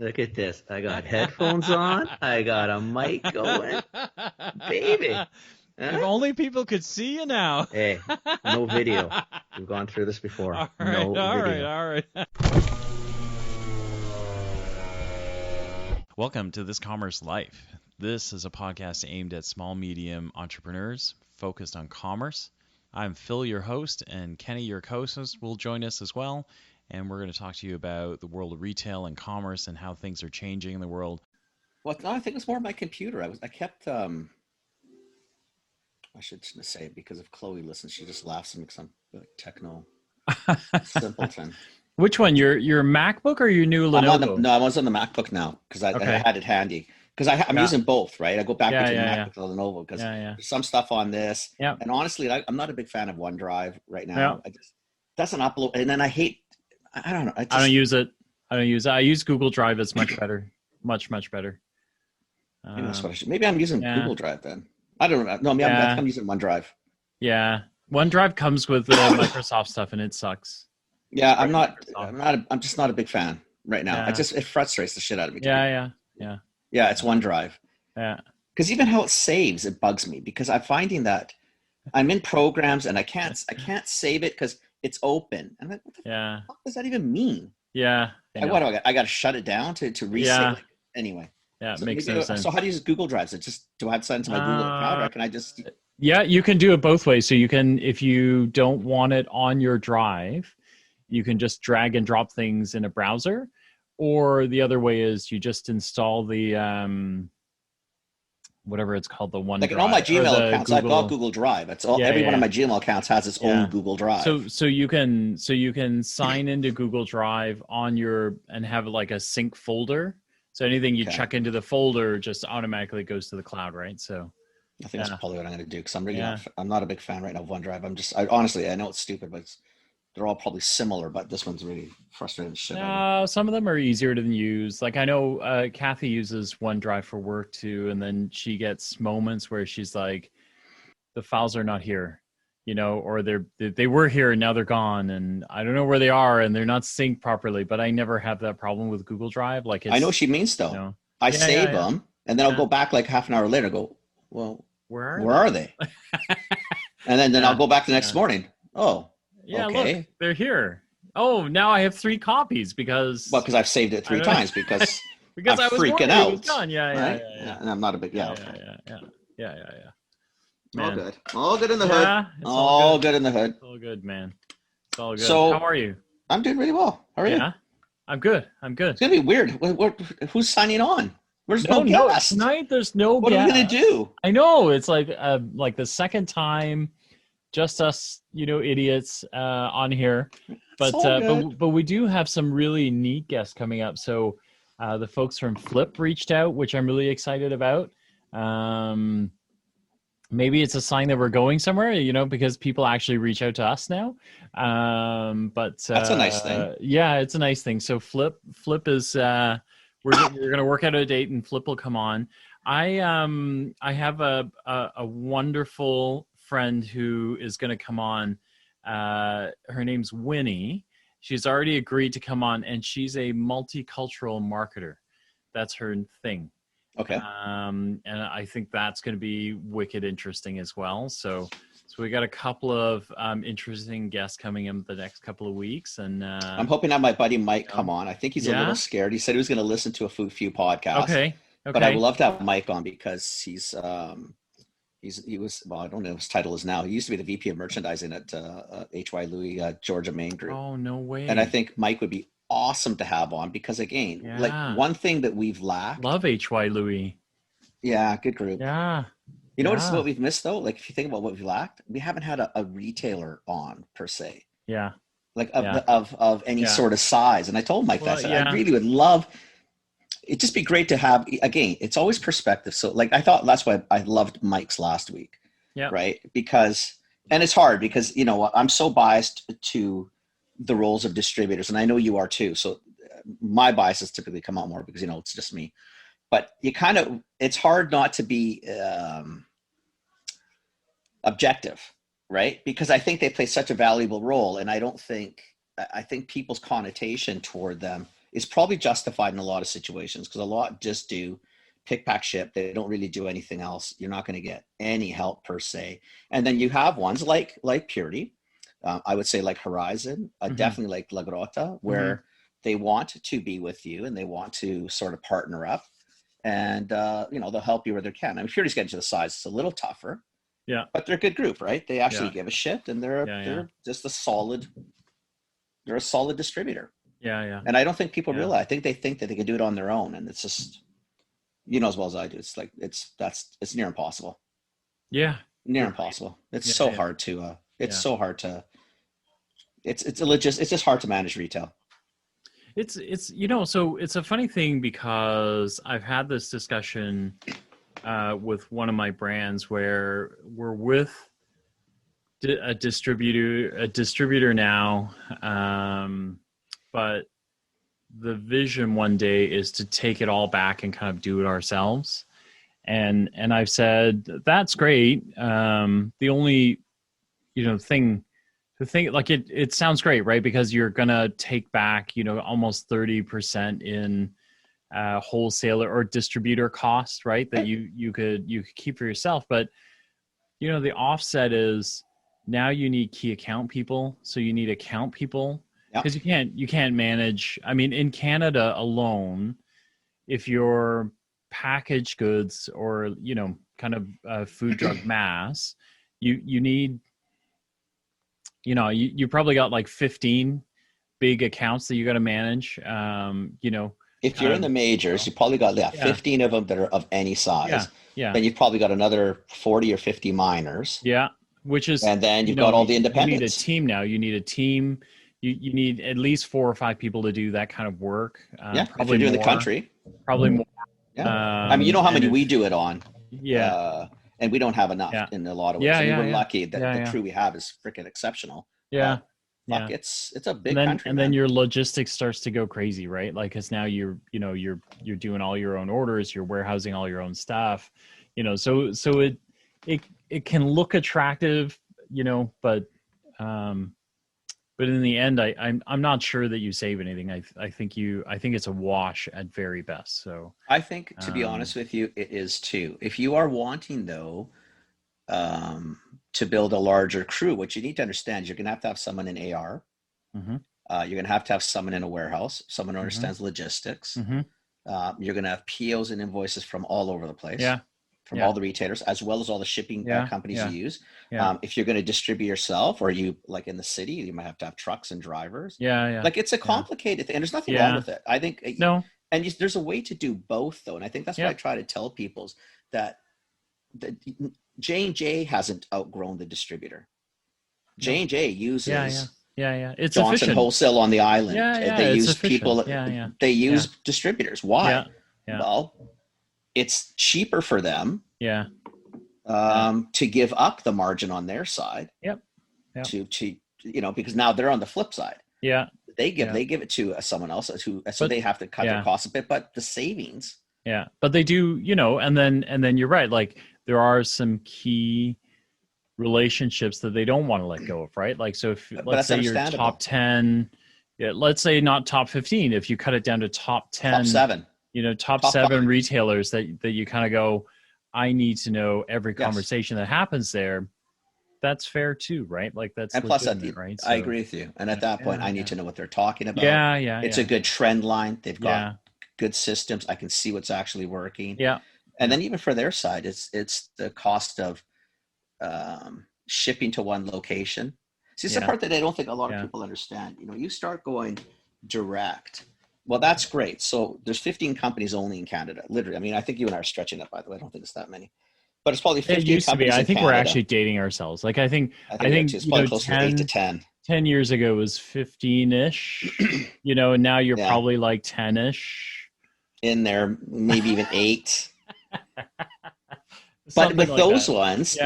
Look at this. I got headphones on. I got a mic going. Baby. If Huh? only people could see you now. Hey, no video. We've gone through this before. All right, No all right, video. all right. Welcome to This Commerce Life. This is a podcast aimed at small, medium entrepreneurs focused on commerce. I'm Phil, your host, and Kenny, your co-host, will join us as well. And we're going to talk to you about the world of retail and commerce and how things are changing in the world. Well, no, I think it's more my computer. I kept, I shouldn't say it because if Chloe listens, she just laughs at me because I'm like techno simpleton. Which one? Your MacBook or your new Lenovo? I was on the MacBook now because I Okay. had it handy. Because I'm Yeah. using both, right? I go back Yeah, between yeah, MacBook and Lenovo because yeah. there's some stuff on this. Yeah. And honestly, I'm not a big fan of OneDrive right now. Yeah. I just doesn't upload. And then I don't know. I don't use it. I use Google Drive. It's much better. Much better. Maybe that's what I should. Maybe I'm using Yeah. Google Drive then. I don't know. No, I think I'm using OneDrive. Yeah. OneDrive comes with Microsoft stuff and it sucks. Yeah, I'm just not a big fan right now. Yeah. It frustrates the shit out of me. Yeah. Yeah, it's OneDrive. Yeah. Because even how it saves, it bugs me because I'm finding that I'm in programs and I can't save it because it's open. I'm like, what the fuck does that even mean? Yeah. I got to shut it down to reset. Yeah. Anyway. Yeah, it So makes no sense. So how do you use Google Drive? Is it just, do I have to send it to my Google account or can I just? Yeah, you can do it both ways. So you can, if you don't want it on your drive, you can just drag and drop things in a browser. Or the other way is you just install the whatever it's called, the OneDrive. Like in all my Gmail accounts, I've got Google Drive. It's all every one of my Gmail accounts has its own Google Drive. So you can sign into Google Drive on your and have like a sync folder. So anything you check into the folder just automatically goes to the cloud, right? So I think that's probably what I'm going to do because I'm not a big fan right now of OneDrive. Honestly, I know it's stupid, but they're all probably similar, but this one's really frustrating the shit out of me. Some of them are easier to use. Like I know Kathy uses OneDrive for work too, and then she gets moments where she's like, the files are not here, or they were here and now they're gone, and I don't know where they are, and they're not synced proproperly. But I never have that problem with Google Drive. Like I know what she means though. I save them, and then I'll go back like half an hour later. And go, well, where are they? And then I'll go back the next morning. Oh. Yeah, okay. Look, they're here. Oh, now I have 3 copies because I've saved it 3 times because because I'm I was freaking out. It was gone. Yeah. And I'm not a big Yeah. Man. All good in the hood. All good in the hood. It's all good, man. It's all good. So, how are you? I'm doing really well. How are you? Yeah, I'm good. It's gonna be weird. Who's signing on? There's no guest tonight. There's no. What are we gonna do? I know it's like the second time. Just us, idiots on here, but we do have some really neat guests coming up. So the folks from Flip reached out, which I'm really excited about. Maybe it's a sign that we're going somewhere, because people actually reach out to us now. But that's a nice thing. Yeah, it's a nice thing. So Flip is we're going to work out a date, and Flip will come on. I have a wonderful friend who is going to come on. Her name's Winnie. She's already agreed to come on, and she's a multicultural marketer. That's her thing. Okay. And I think that's going to be wicked interesting as well. So we got a couple of interesting guests coming in the next couple of weeks, and I'm hoping that my buddy Mike come on. I think he's a little scared. He said he was going to listen to a few podcasts. Okay. But I would love to have Mike on because he was, well, I don't know what his title is now. He used to be the VP of merchandising at HY Louis Georgia Main Group. Oh, no way. And I think Mike would be awesome to have on because again, like one thing that we've lacked. Love HY Louis. Yeah, good group. Yeah. What we've missed though? Like if you think about what we've lacked, we haven't had a retailer on per se. Yeah. Like of any sort of size. And I told Mike that. I really would love. It'd just be great to have, again, it's always perspective. So like, I thought that's why I loved Mike's last week. Yeah. Right. Because, and it's hard because, I'm so biased to the roles of distributors, and I know you are too. So my biases typically come out more because, it's just me, but it's hard not to be objective. Right. Because I think they play such a valuable role. And I think people's connotation toward them is probably justified in a lot of situations, because a lot just do pick, pack, ship. They don't really do anything else. You're not going to get any help per se. And then you have ones like Purity, I would say like Horizon, definitely like La Grota, where they want to be with you and they want to sort of partner up, and they'll help you where they can. I mean, Purity's getting to the size, it's a little tougher. Yeah. But they're a good group, right? They actually give a shit, and they're just they're a solid distributor. Yeah. And I don't think people realize. I think they think that they can do it on their own, and it's just, as well as I do. It's like it's near impossible. Yeah. Near impossible. It's so hard to. It's so hard to. It's just hard to manage retail. It's so it's a funny thing, because I've had this discussion with one of my brands where we're with a distributor now, but the vision one day is to take it all back and kind of do it ourselves. And I've said, that's great. The only, thing, like it sounds great, right? Because you're going to take back, almost 30% in wholesaler or distributor cost, right? That you could keep for yourself. But, the offset is now you need key account people. So you need account people, because you can't manage. I mean, in Canada alone, if you're packaged goods or, kind of food, drug, mass, you need, you probably got like 15 big accounts that you got to manage. If you're in the majors, you probably got 15 of them that are of any size. Yeah. Then you've probably got another 40 or 50 minors. Yeah. Which is, and then you've got all the independents. You need a team now. You need a team. You need at least 4 or 5 people to do that kind of work. Probably if you're doing more, the country. Probably more. Yeah. I mean, how many we do it on. Yeah. And we don't have enough in a lot of ways. We're lucky that the crew we have is freaking exceptional. Yeah. Fuck, it's a big country. And then your logistics starts to go crazy, right? Like, because now you're doing all your own orders, you're warehousing all your own stuff, so it can look attractive, but in the end, I'm not sure that you save anything. I think it's a wash at very best. So I think, to be honest with you, it is too. If you are wanting though, to build a larger crew, what you need to understand is you're going to have someone in AR. Mm-hmm. You're going to have someone in a warehouse, someone who understands logistics. Mm-hmm. You're going to have POs and invoices from all over the place. From all the retailers, as well as all the shipping companies you use. If you're going to distribute yourself, or you like in the city, you might have to have trucks and drivers. Like, it's a complicated thing, and there's nothing wrong with it. I think and there's a way to do both though. And I think that's what I try to tell people, is that J&J hasn't outgrown the distributor. J&J uses it's Johnson efficient. Wholesale on the island. They use efficient. people. They use distributors. Why? Well, it's cheaper for them. To give up the margin on their side. To because now they're on the flip side. They give it to someone else so they have to cut their costs a bit, but the savings. But they do, and then you're right. Like, there are some key relationships that they don't want to let go of, right? Like, so if let's say you're top 10, let's say not top 15, if you cut it down to top 10, top 7, top 7 retailers that you kind of go, I need to know every conversation that happens there. That's fair too, right? Like, that's, and plus, right? I agree with you. And at that point, I need to know what they're talking about. It's a good trend line. They've got good systems. I can see what's actually working. And then even for their side, it's the cost of shipping to one location. See, it's the part that I don't think a lot of people understand. You start going direct. Well, that's great. So there's 15 companies only in Canada, literally. I mean, I think you and I are stretching it, by the way. I don't think it's that many. But it's probably 15 companies in Canada. I think we're actually dating ourselves. Like, I think it's probably close to 8 to 10. 10 years ago it was 15-ish, and now you're probably like 10-ish. In there, maybe even 8. But with like those ones,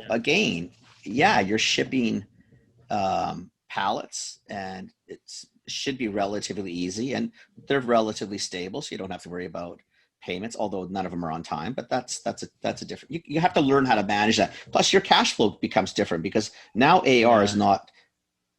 again, you're shipping pallets, and it should be relatively easy, and they're relatively stable, so you don't have to worry about payments, although none of them are on time. But that's a different. You have to learn how to manage that. Plus, your cash flow becomes different, because now AR is not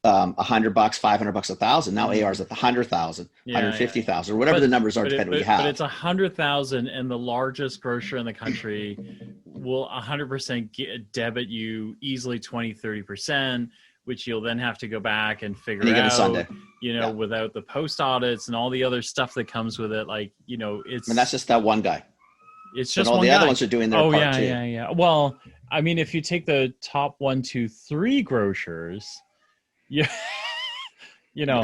$100, $500, $1,000. Now AR's at the 100,000, Yeah, 150,000, or whatever the numbers are, depending what you have. But it's 100,000, and the largest grocer in the country will 100% debit you easily 20-30%, which you'll then have to go back and figure Any given out. Sunday. Without the post audits and all the other stuff that comes with it, like it's. And that's just that one guy. It's just all one the guy. other ones are doing their part too. Yeah. Well, I mean, if you take the top 1, 2, 3 grocers, it's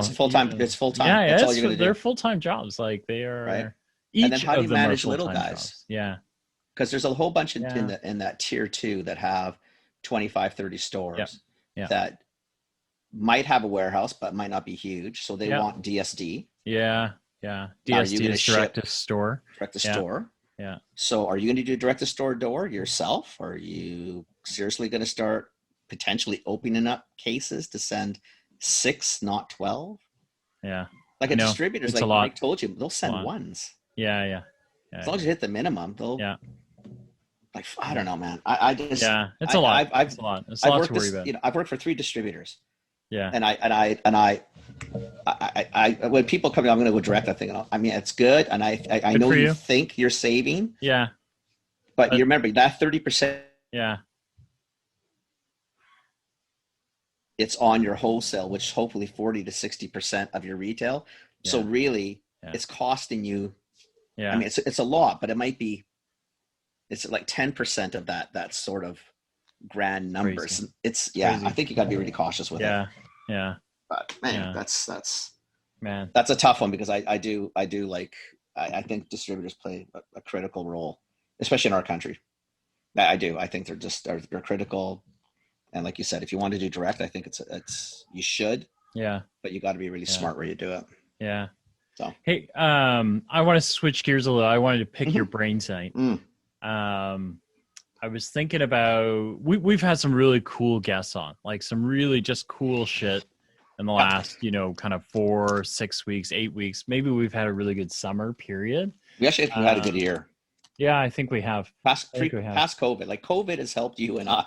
full time. It's full time. Yeah, that's all you're gonna do. They're full time jobs. Like they are. Right. Each and then how do you manage them little guys? Jobs. Yeah. Because there's a whole bunch in that tier 2 that have 25, 30 stores that might have a warehouse but might not be huge, so they want DSD. Yeah. DSD is direct to store. Direct to store. Yeah. So are you going to do direct to store door yourself? Or are you seriously going to start potentially opening up cases to send 6, not 12? Yeah. Like a distributor's, like Mike told you, they'll send ones. Yeah. As long as you hit the minimum, they'll. Yeah. Like, I don't know, man. I just. Yeah, it's a lot. It's a lot. It's a lot to worry about. I've worked for 3 distributors. Yeah. And I when people come in, I'm going to go direct. I think, I mean, it's good, and I know you think you're saving. Yeah. But you remember that 30%. Yeah. It's on your wholesale, which hopefully 40 to 60% of your retail. Yeah. So really, it's costing you. Yeah. I mean, it's a lot, but it might be. It's like 10% of that sort of grand numbers. Crazy. It's crazy. I think you got to be really cautious with it. Yeah. But man, that's a tough one, because I do like, I think distributors play a critical role, especially in our country. I do. I think they're critical. And like you said, if you want to do direct, I think it's you should. Yeah. But you got to be really smart where you do it. Yeah. So hey, I want to switch gears a little. I wanted to pick your brain tonight. I was thinking about we've had some really cool guests on, like some really just cool shit in the last, kind of 4, 6 weeks, 8 weeks. Maybe we've had a really good summer period. We actually had a good year. Yeah, I think we have. Past COVID. Like COVID has helped you and I.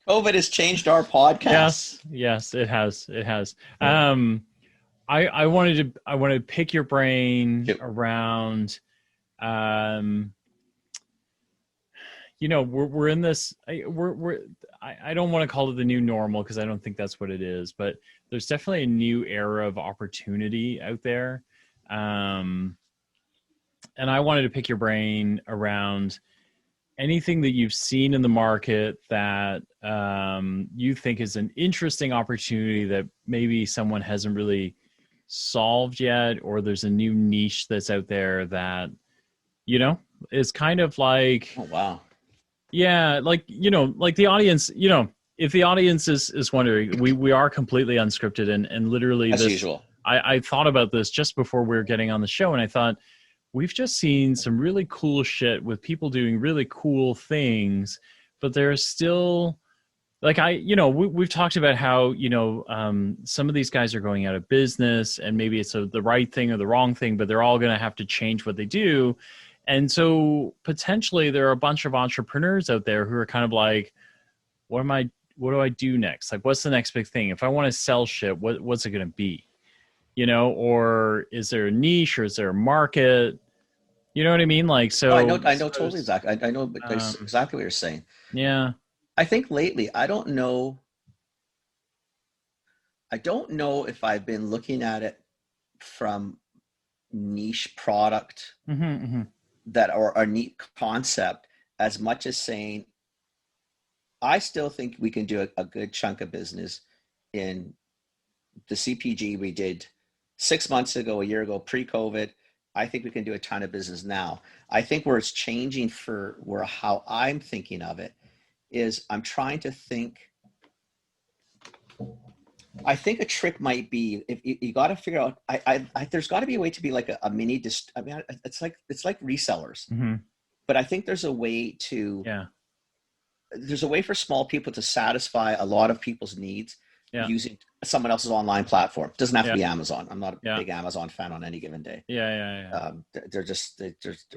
COVID has changed our podcast. Yes, it has. It has. I wanted to pick your brain around, we're in this, I don't want to call it the new normal, because I don't think that's what it is, but there's definitely a new era of opportunity out there. And I wanted to pick your brain around anything that you've seen in the market that you think is an interesting opportunity that maybe someone hasn't really solved yet, or there's a new niche that's out there that is kind of like, oh wow, yeah, like like the audience, if the audience is wondering, we are completely unscripted and literally as usual. I thought about this just before we were getting on the show, and I thought, we've just seen some really cool shit with people doing really cool things, but there's still, like, we've talked about how, some of these guys are going out of business, and maybe it's the right thing or the wrong thing, but they're all going to have to change what they do. And so potentially there are a bunch of entrepreneurs out there who are kind of like, what do I do next? Like, what's the next big thing? If I want to sell shit, what's it going to be? Or is there a niche, or is there a market? You know what I mean? Like, so I know totally exactly. I know exactly what you're saying. Yeah. I think lately, I don't know if I've been looking at it from niche product that are a neat concept, as much as saying, I still think we can do a good chunk of business in the CPG we did 6 months ago, a year ago, pre-COVID. I think we can do a ton of business now. I think where it's changing how I'm thinking of it is, I'm trying to think. I think a trick might be, if you got to figure out, there's got to be a way to be like a mini. I mean, it's like resellers, but I think there's a way to. Yeah. There's a way for small people to satisfy a lot of people's needs using someone else's online platform. It doesn't have to be Amazon. I'm not a big Amazon fan on any given day. They're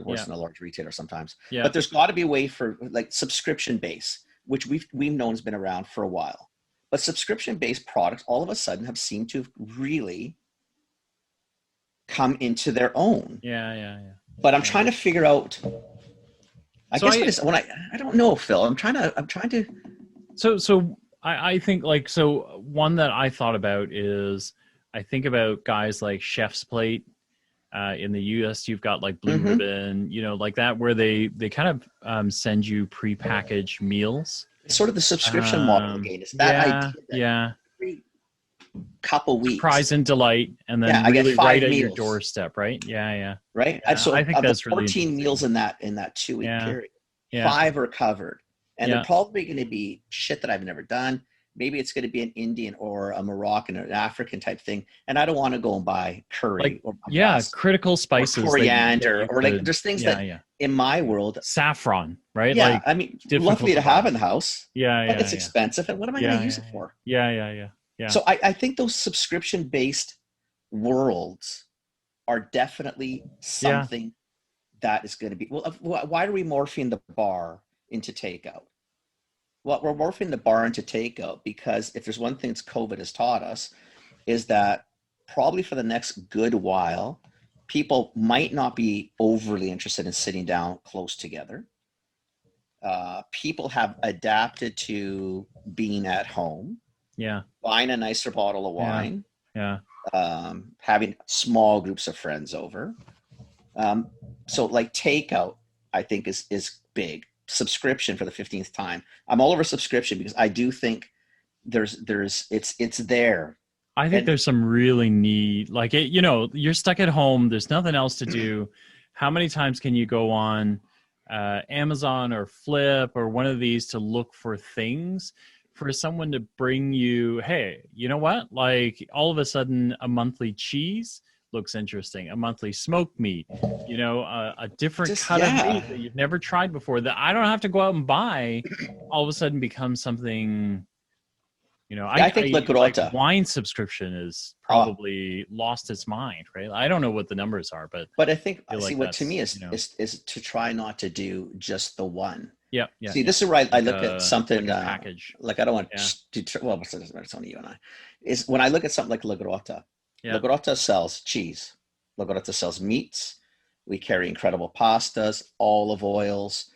worse than a large retailer sometimes. But there's got to be a way for, like, subscription base, which we've known has been around for a while. But subscription-based products all of a sudden have seemed to really come into their own. Yeah. But I'm trying to figure out. I don't know, Phil. I'm trying to. So I think like, so one that I thought about is, I think about guys like Chef's Plate. In the US, you've got like Blue Ribbon, you know, like that, where they kind of send you prepackaged meals. It's sort of the subscription model again. It's that idea. Yeah. Every couple weeks. Surprise and delight, and then I really get 5 right at meals. your doorstep, right? Yeah. Right. So I think that's really 14 meals in that 2-week period. Yeah. 5 are covered, and they're probably going to be shit that I've never done. Maybe it's going to be an Indian or a Moroccan or an African type thing, and I don't want to go and buy curry or critical spices, or coriander, or like there's things that in my world, saffron, right? Yeah, like, I mean, lovely to have in the house. But it's expensive, and what am I going to use it for? Yeah. So I think those subscription based worlds are definitely something that is going to be. Well, why are we morphing the bar into takeout? Well, we're morphing the bar into takeout because if there's one thing that COVID has taught us, is that probably for the next good while, people might not be overly interested in sitting down close together. People have adapted to being at home. Yeah. Buying a nicer bottle of wine. Yeah. Having small groups of friends over. So like takeout, I think is big. Subscription for the 15th time. I'm all over subscription because I do think it's there. I think there's some really neat, like, you know, you're stuck at home. There's nothing else to do. How many times can you go on Amazon or Flip or one of these to look for things for someone to bring you, hey, you know what? Like all of a sudden a monthly cheese looks interesting. A monthly smoked meat, you know, a different cut of meat that you've never tried before that I don't have to go out and buy, all of a sudden becomes something, you know. I think like wine subscription is probably lost its mind, right? I don't know what the numbers are, but I think like see what to me is, you know, is to try not to do just the one. Yeah. See, this is where I look at something like a package. Like I don't want to. Well, it's only you and I. Is when I look at something like La Grotta. Yeah. La Grotta sells cheese. La Grotta sells meats. We carry incredible pastas, olive oils.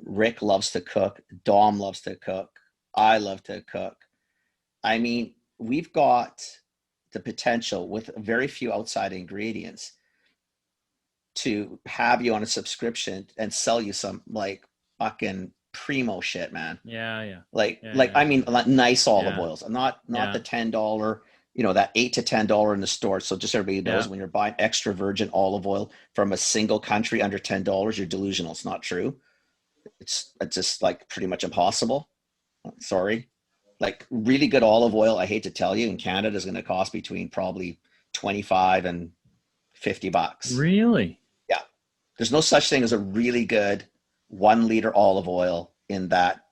Rick loves to cook. Dom loves to cook. I love to cook. I mean, we've got the potential with very few outside ingredients to have you on a subscription and sell you some like fucking primo shit, man. Yeah. I mean, like nice olive oils, not the $10. You know, that $8 to $10 in the store. So just everybody knows when you're buying extra virgin olive oil from a single country under $10, you're delusional. It's not true. It's just like pretty much impossible. Sorry. Like really good olive oil, I hate to tell you, in Canada is going to cost between probably $25 and $50. Really? Yeah. There's no such thing as a really good 1 liter olive oil in that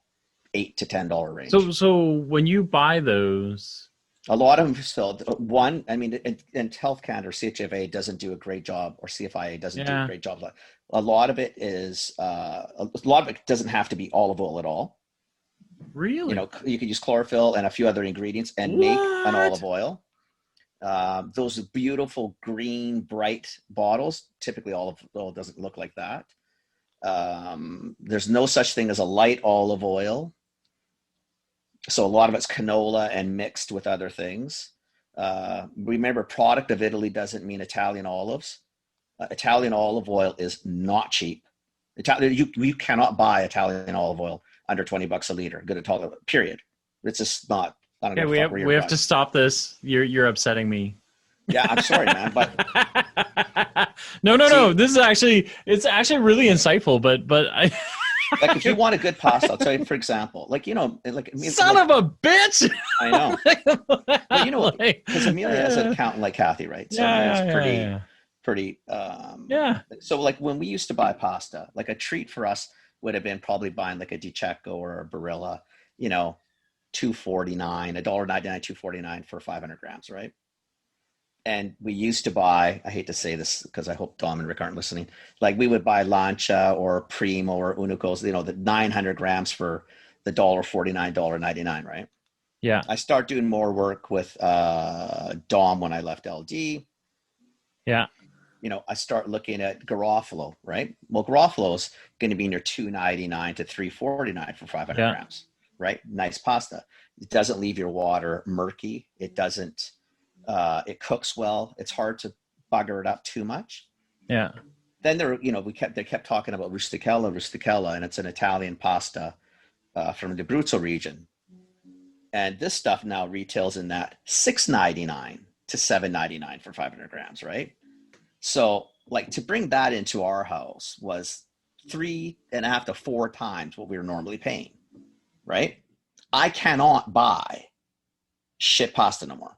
$8 to $10 range. So when you buy those, a lot of them still one. I mean, and Health Canada or CHFA doesn't do a great job, or CFIA doesn't do a great job. A lot of it is a lot of it doesn't have to be olive oil at all. Really? You know, you could use chlorophyll and a few other ingredients and make an olive oil. Those beautiful green, bright bottles. Typically, olive oil doesn't look like that. There's no such thing as a light olive oil. So a lot of it's canola and mixed with other things. Remember, product of Italy doesn't mean Italian olives. Italian olive oil is not cheap. You cannot buy Italian olive oil under $20 a liter. Good at all, period. It's just not. I don't know. We have to stop this. You're upsetting me. Yeah, I'm sorry, man. But no. This is actually really insightful. But I. Like if you want a good pasta, I'll tell you, for example, like, you know, like son of a bitch. I know. But you know, because Amelia has an accountant like Kathy, right? So it's pretty. So like when we used to buy pasta, like a treat for us would have been probably buying like a Di Cecco or a Barilla, you know, $2.49, $1.99, $2.49 for 500 grams, right? And we used to buy, I hate to say this because I hope Dom and Rick aren't listening, like we would buy Lancia or Primo or Unicos, you know, the 900 grams for the $1.49, $1.99, right? Yeah. I start doing more work with Dom when I left LD. Yeah. You know, I start looking at Garofalo, right? Well, Garofalo's going to be near $2.99 to $3.49 for 500 grams, right? Nice pasta. It doesn't leave your water murky. It doesn't. It cooks well. It's hard to bugger it up too much. Yeah. Then they kept talking about rusticella, and it's an Italian pasta from the Abruzzo region. And this stuff now retails in that $6.99 to $7.99 for 500 grams, right? So, like, to bring that into our house was 3.5 to 4 times what we were normally paying, right? I cannot buy shit pasta no more.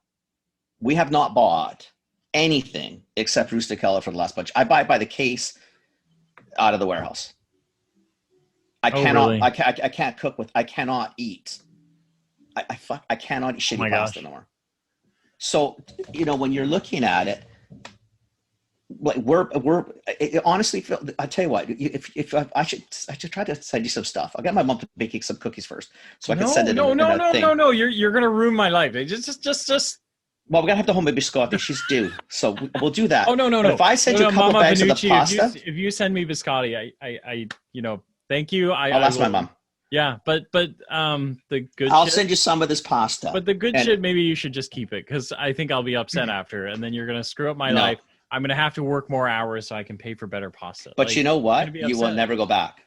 We have not bought anything except rusticella for the last bunch. I buy it by the case out of the warehouse. I cannot. Really? I can't cook with. I cannot eat. I cannot eat shitty pasta no more. So, you know, when you're looking at it, like honestly, I tell you what, if I should try to send you some stuff. I'll get my mom to baking some cookies first, so I can send it. No. You're gonna ruin my life. Just. Well, we're gonna have the homemade biscotti. She's due, so we'll do that. Oh no. But if I send you a couple Mama bags Benucci, of the pasta, if you send me biscotti, I thank you. I'll ask my mom. Yeah, but the good. I'll send you some of this pasta. But the good shit, maybe you should just keep it, because I think I'll be upset after, and then you're gonna screw up my life. I'm gonna have to work more hours so I can pay for better pasta. But you know what? You will never go back.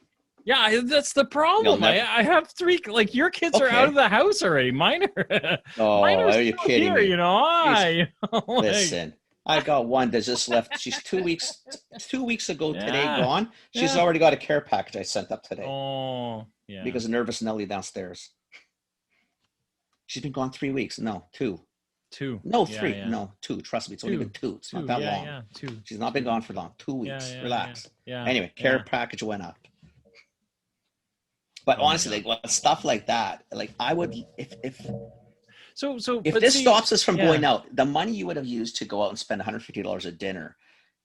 Yeah, that's the problem. I have 3. Like, your kids are out of the house already. Mine are. Mine are you kidding me? You know, listen. I got one that just left. She's 2 weeks ago today gone. She's already got a care package I sent up today. Oh, yeah. Because of nervous Nelly downstairs. She's been gone 3 weeks. No, 2. 2. No, 3. Yeah. No, 2. Trust me, it's only been 2. It's not that long. Yeah, 2. She's not been gone for long. 2 weeks. Relax. Yeah. Anyway, care package went up. But honestly, like stuff like that, like I would if this stops us from going out, the money you would have used to go out and spend $150 at dinner,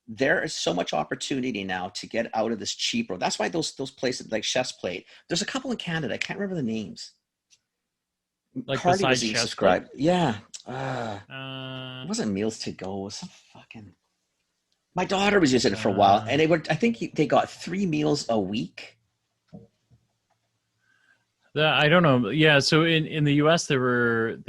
there is so much opportunity now to get out of this cheap road. That's why those places like Chef's Plate, there's a couple in Canada. I can't remember the names. Like Cardi was even subscribed. Yeah. It wasn't Meals to Go. It was some fucking. My daughter was using it for a while, and I think they got 3 meals a week. I don't know. Yeah, so in the US there were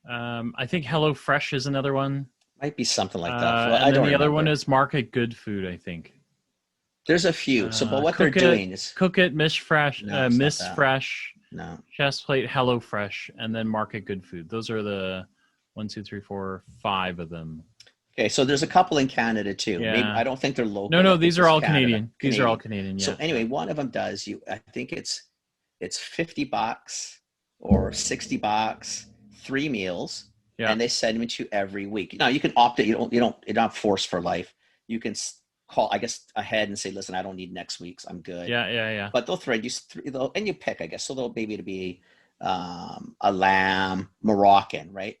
I think HelloFresh is another one. Might be something like that. And then the other one is Market Good Food, I think. There's a few. But what they're doing is Cook It, Miss Fresh, Miss Fresh, no, Chef's Plate, HelloFresh, and then Market Good Food. Those are the 1, 2, 3, 4, 5 of them. Okay, so there's a couple in Canada too. Yeah. Maybe, I don't think they're local. No, these are all Canadian. These are all Canadian. Yeah. So anyway, one of them does I think it's $50 or $60, 3 meals, and they send them to you every week. Now you can opt it. You're not forced for life. You can call, I guess, ahead and say, listen, I don't need next week's. I'm good. Yeah. But they'll thread you 3, and you pick, I guess. So they'll maybe to be a lamb, Moroccan, right?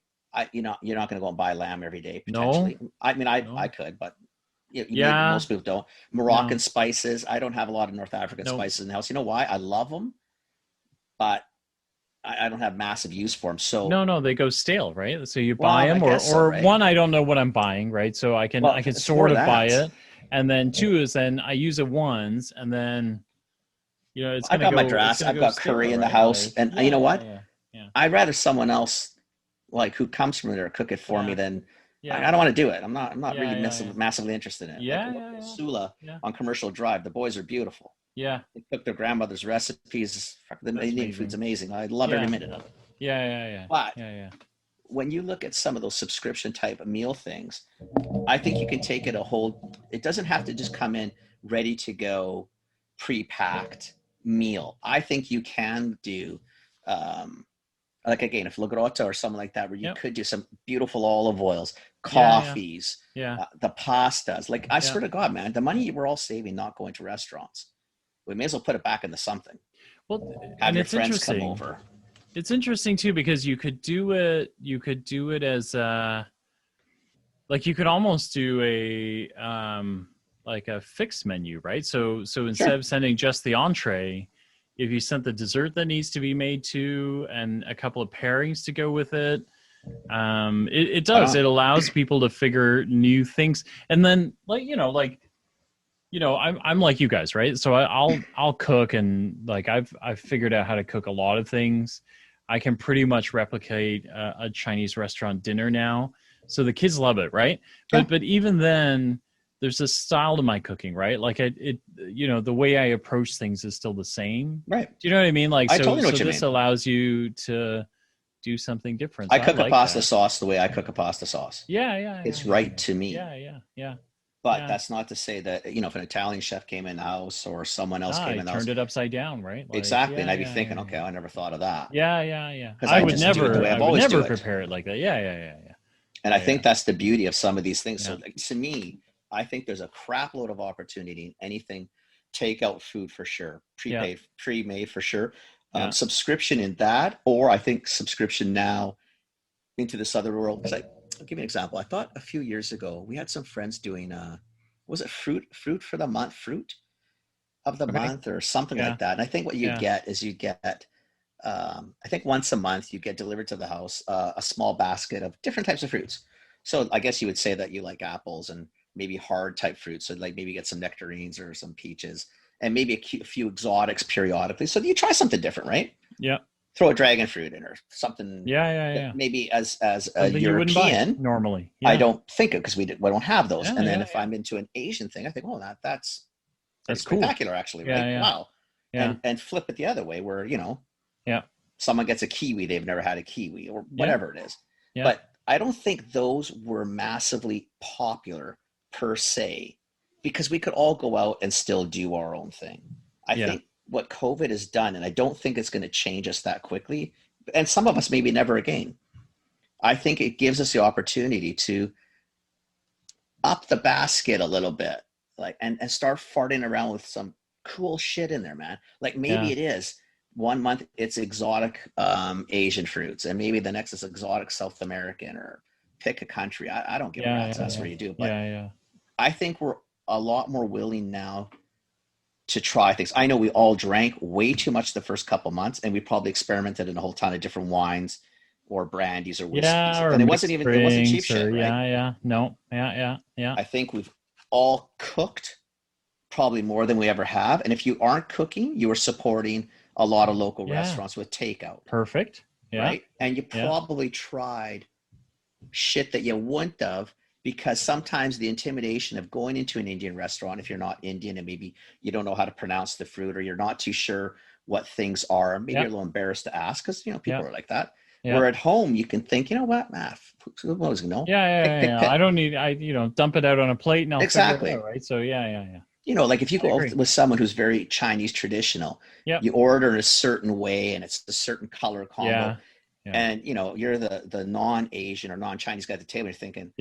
You're not going to go and buy lamb every day, potentially. No. I mean, I could, but most people don't. Moroccan spices. I don't have a lot of North African spices in the house. You know why? I love them, but I don't have massive use for them. So no, they go stale, right? So you buy them, or right? One, I don't know what I'm buying, right? So I can sort of buy it, and then 2 is then I use it once, and then it's. I've got my dress. I've got curry in the house, and you know what? Yeah. I'd rather someone else. Like who comes from there cook it for me, then I don't want to do it. I'm not really massively interested in it. Sula on Commercial Drive, the boys are beautiful. Yeah, they cook their grandmother's recipes. The Indian food's amazing. I love every minute of it. Yeah. But when you look at some of those subscription type meal things, I think you can take it it doesn't have to just come in ready to go, pre-packed meal. I think you can do. Like again, if Lagrotta or something like that, where you could do some beautiful olive oils, coffees, the pastas. Like I swear to God, man, the money we're all saving not going to restaurants, we may as well put it back into something. Well, have your friends come over. It's interesting too, because you could do it. You could do it as like you could almost do a like a fixed menu, right? So instead Sure. of sending just the entree, if you sent the dessert that needs to be made to and a couple of pairings to go with it, it Right does. on. It allows people to figure new things. And then I'm like you guys, right? So I'll cook, and like I've figured out how to cook a lot of things. I can pretty much replicate a Chinese restaurant dinner now. So the kids love it, right? Yeah. But even then, there's a style to my cooking, right? Like the way I approach things is still the same. Right. Do you know what I mean? Like, I so totally know what you this mean. allows you to do something different. I So I cook a like pasta that. sauce the way I cook a pasta sauce. Yeah. It's right to me. Yeah. But that's not to say that, if an Italian chef came in the house or someone else came I in the house. turned it upside down, right? Like, Exactly. And I'd be thinking, okay, I never thought of that. Yeah. Because I I would just do it the way I've always do it. prepare it like that. Yeah. And I think that's the beauty of some of these things. Yeah. So like, to me, I think there's a crap load of opportunity in anything, takeout food for sure, prepaid, pre-made for sure. Subscription in that, or I think subscription now into this other world. Because I'll give you an example. I thought a few years ago, we had some friends doing, was it fruit for the month, fruit of the month or something like that. And I think what you get is I think once a month you get delivered to the house a small basket of different types of fruits. So I guess you would say that you like apples and maybe hard type fruits. So like maybe get some nectarines or some peaches and maybe a few exotics periodically. So you try something different, right? Yeah. Throw a dragon fruit in or something. Yeah. Maybe as a Something European, normally. I don't think of because we don't have those. Yeah, and then if I'm into an Asian thing, I think, oh, that's cool. spectacular, actually, right? Yeah. Wow. Yeah. And flip it the other way where, Yeah. someone gets a kiwi, they've never had a kiwi or whatever it is. Yeah. But I don't think those were massively popular per se, because we could all go out and still do our own thing. I think what COVID has done, and I don't think it's going to change us that quickly, and some of us maybe never again. I think it gives us the opportunity to up the basket a little bit, like, and start farting around with some cool shit in there, man. Like maybe it is 1 month it's exotic Asian fruits, and maybe the next is exotic South American, or pick a country. I don't give a rat's ass where you do, but I think we're a lot more willing now to try things. I know we all drank way too much the first couple months, and we probably experimented in a whole ton of different wines or brandies or whiskeys, and it wasn't cheap shit, right? No. I think we've all cooked probably more than we ever have, and if you aren't cooking, you are supporting a lot of local restaurants with takeout. Perfect. Right? And you probably tried shit that you wouldn't have, because sometimes the intimidation of going into an Indian restaurant, if you're not Indian and maybe you don't know how to pronounce the fruit, or you're not too sure what things are, maybe you're a little embarrassed to ask, because people are like that. Where at home you can think, you know what, who knows, pick. I don't need, dump it out on a plate and I'll exactly figure it out, right? So like if you go with someone who's very Chinese traditional, you order in a certain way and it's a certain color combo. And you're the non-Asian or non-Chinese guy at the table. You're thinking,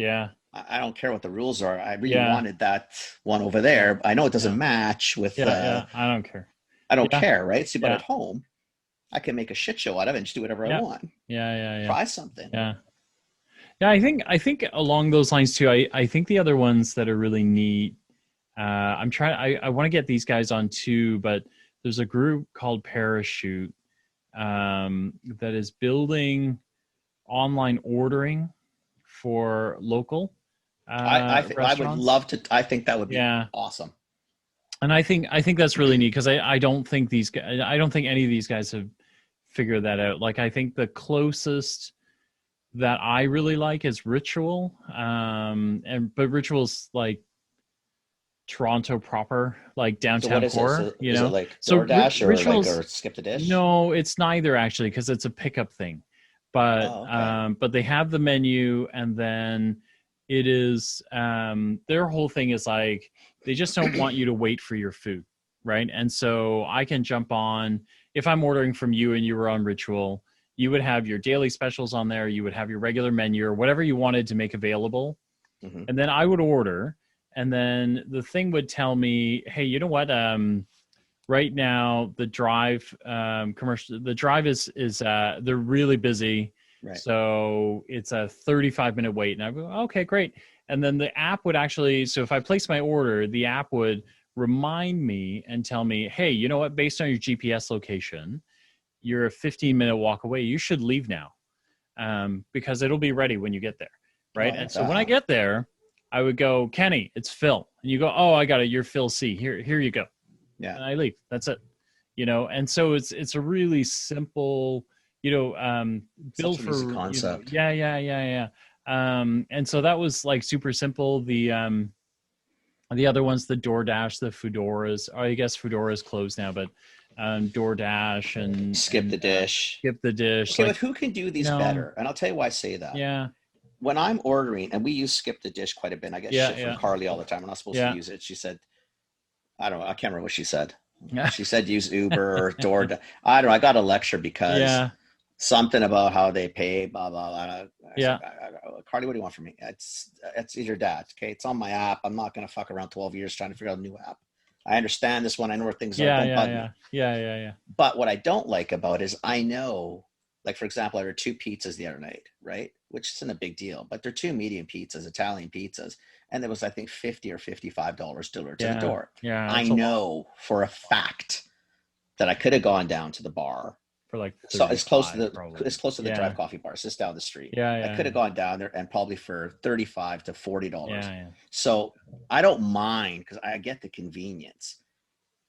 I don't care what the rules are. I really wanted that one over there. I know it doesn't match with. I don't care. I don't care, right? See, but at home, I can make a shit show out of it and just do whatever I want. Try something. Yeah. I think along those lines too. I think the other ones that are really neat. I want to get these guys on too, but there's a group called Parachute that is building online ordering for local I would love to. I think that would be awesome. And I think that's really neat, because I don't think any of these guys have figured that out. Like, I think the closest that I really like is Ritual, but Ritual's like Toronto proper, like downtown core. Is it like DoorDash or Skip the Dish? No, it's neither, actually, because it's a pickup thing. But but they have the menu, and then it is their whole thing is like, they just don't want you to wait for your food, right? And so I can jump on, if I'm ordering from you and you were on Ritual, you would have your daily specials on there, you would have your regular menu or whatever you wanted to make available. And then I would order, and then the thing would tell me, hey, you know what? Right now the Drive commercial, the Drive is they're really busy. Right. So it's a 35-minute wait. And I go, okay, great. And then the app would actually, so if I place my order, the app would remind me and tell me, hey, you know what, based on your GPS location, you're a 15-minute walk away. You should leave now, because it'll be ready when you get there. Right. Oh, And so when I get there, I would go, Kenny, it's Phil. And you go, oh, I got it. You're Phil C. Here you go. Yeah. And I leave. That's it. And so it's a really simple, build for easy concept. Yeah. And so that was like super simple. The other ones, the DoorDash, the Foodoras. I guess Foodora is closed now, but DoorDash and Skip the dish. Skip the dish. Okay, but who can do these better? And I'll tell you why I say that. Yeah. When I'm ordering, and we use Skip the Dish quite a bit, I get shit from Carly all the time. I'm not supposed to use it. She said, I don't know. I can't remember what she said. She said use Uber or DoorDash. I don't know. I got a lecture because something about how they pay, blah, blah, blah. Said, Carly, what do you want from me? It's your dad. Okay. It's on my app. I'm not going to fuck around 12 years trying to figure out a new app. I understand this one. I know where things are. Yeah. But what I don't like about it is I know, like, for example, I ordered 2 pizzas the other night, right? Which isn't a big deal, but they're 2 medium pizzas, Italian pizzas. And there was, I think, $50 or $55 delivered to the door. Yeah. I know for a fact that I could have gone down to the bar. For like, so it's close to the Drive Coffee Bar. It's just down the street. I could have gone down there and probably for $35 to $40. Yeah. So I don't mind because I get the convenience,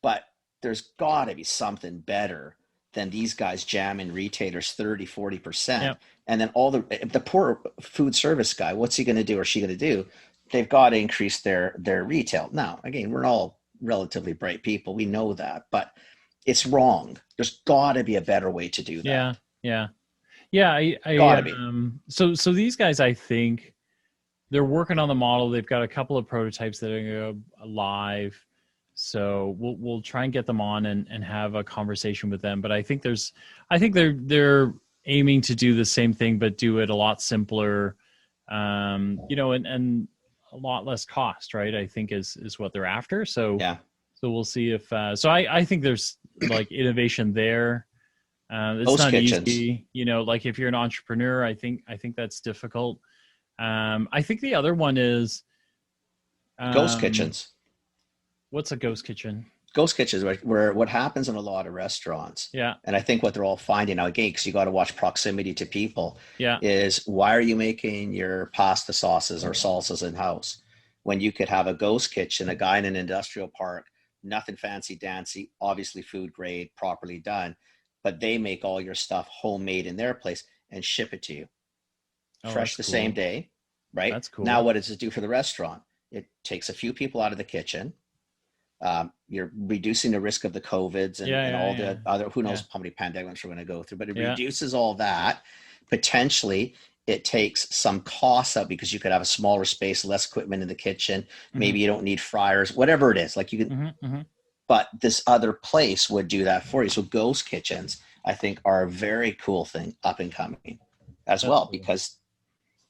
but there's got to be something better than these guys jamming retailers 30-40%. Yep. And then all the poor food service guy, what's he going to do or she going to do? They've got to increase their retail. Now, again, we're all relatively bright people. We know that, but it's wrong. There's got to be a better way to do that. Yeah. Gotta be. So these guys, I think they're working on the model. They've got a couple of prototypes that are going to go live. So we'll try and get them on and have a conversation with them. But I think they're aiming to do the same thing, but do it a lot simpler, and a lot less cost, right? I think is what they're after. So So we'll see if. So I think there's like innovation there. It's Ghost not kitchens. easy, like if you're an entrepreneur, I think that's difficult. I think the other one is Ghost kitchens. What's a ghost kitchen? Ghost kitchens, where what happens in a lot of restaurants, and I think what they're all finding out, again, because you got to watch proximity to people, is why are you making your pasta sauces or salsas in house when you could have a ghost kitchen, a guy in an industrial park, nothing fancy dancy, obviously food grade, properly done, but they make all your stuff homemade in their place and ship it to you fresh the same day, right? That's cool. Now, what does it do for the restaurant? It takes a few people out of the kitchen. You're reducing the risk of the COVIDs and all the other, who knows how many pandemics we're going to go through, but it reduces all that. Potentially, it takes some costs out because you could have a smaller space, less equipment in the kitchen. Mm-hmm. Maybe you don't need fryers, whatever it is. Like you can, but this other place would do that for you. So ghost kitchens, I think, are a very cool thing up and coming as well, because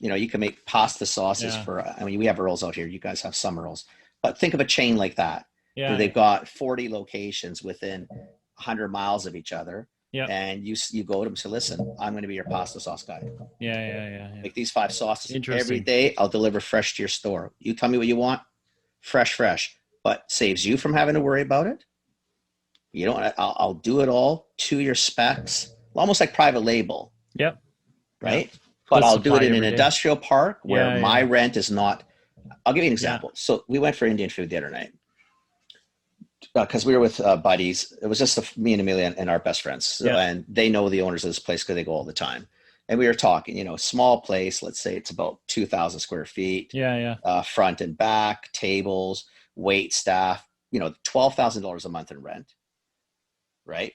you can make pasta sauces for. I mean, we have rolls out here. You guys have summer rolls, but think of a chain like that. Where they've got 40 locations within 100 miles of each other. And you go to them and say, listen, I'm going to be your pasta sauce guy. Make these 5 sauces every day. I'll deliver fresh to your store. You tell me what you want, fresh, but saves you from having to worry about it. I'll do it all to your specs, almost like private label. Right. But I'll do it in an industrial park where my rent is not. I'll give you an example. So we went for Indian food the other night. Because we were with buddies. It was just me and Amelia and our best friends. And they know the owners of this place because they go all the time. And we were talking, small place. Let's say it's about 2,000 square feet. Front and back, tables, wait staff, $12,000 a month in rent, right?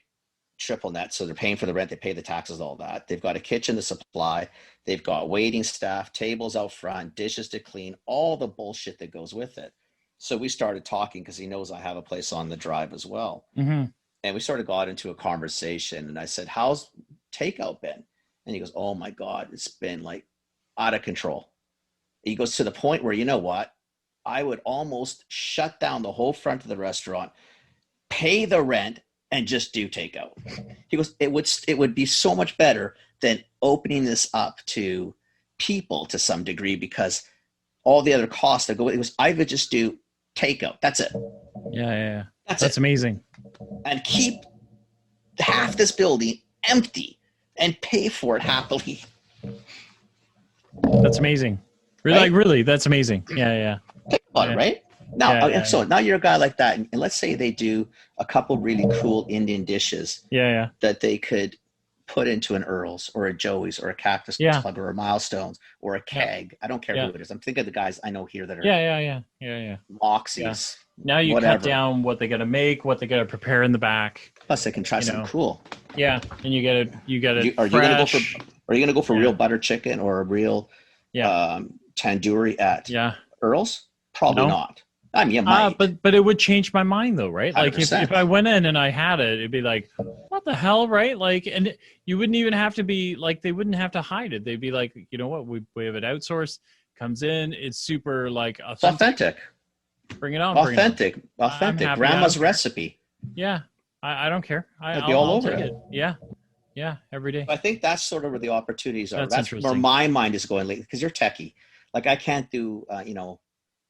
Triple net. So they're paying for the rent. They pay the taxes, all that. They've got a kitchen to supply. They've got waiting staff, tables out front, dishes to clean, all the bullshit that goes with it. So we started talking because he knows I have a place on the drive as well. And we sort of got into a conversation and I said, how's takeout been? And he goes, oh my God, it's been like out of control. He goes to the point where, you know what? I would almost shut down the whole front of the restaurant, pay the rent and just do takeout. He goes, it would be so much better than opening this up to people to some degree, because all the other costs that go with it was I would just do takeout. That's it. Yeah. That's That's it. amazing. And keep half this building empty and pay for it happily. That's amazing. Really, Right? like really, that's amazing. Yeah. Think about it, right? Now, so now you're a guy like that, and let's say they do a couple really cool Indian dishes Yeah. that they could put into an Earl's or a Joey's or a Cactus Club or a Milestones or a Keg. I don't care who it is. I'm thinking of the guys I know here that are Yeah. Moxies. Now you whatever. cut down what they got to make, what they got to prepare in the back. Plus, they can try something cool. Yeah, and you get it. Are you gonna go for real butter chicken or a real tandoori at Earl's? Probably not. I mean, you might. But it would change my mind though, right? 100%. Like if I went in and I had it, it'd be like, what the hell, right? Like, and you wouldn't even have to be like, they wouldn't have to hide it. They'd be like, you know what, we have it outsourced. Comes in, it's super like authentic. Bring it on. Authentic. Grandma's recipe. Yeah, I don't care. I'd be all over it. Yeah, every day. I think that's sort of where the opportunities are. That's interesting. where my mind is going lately, because you're techie. Like I can't do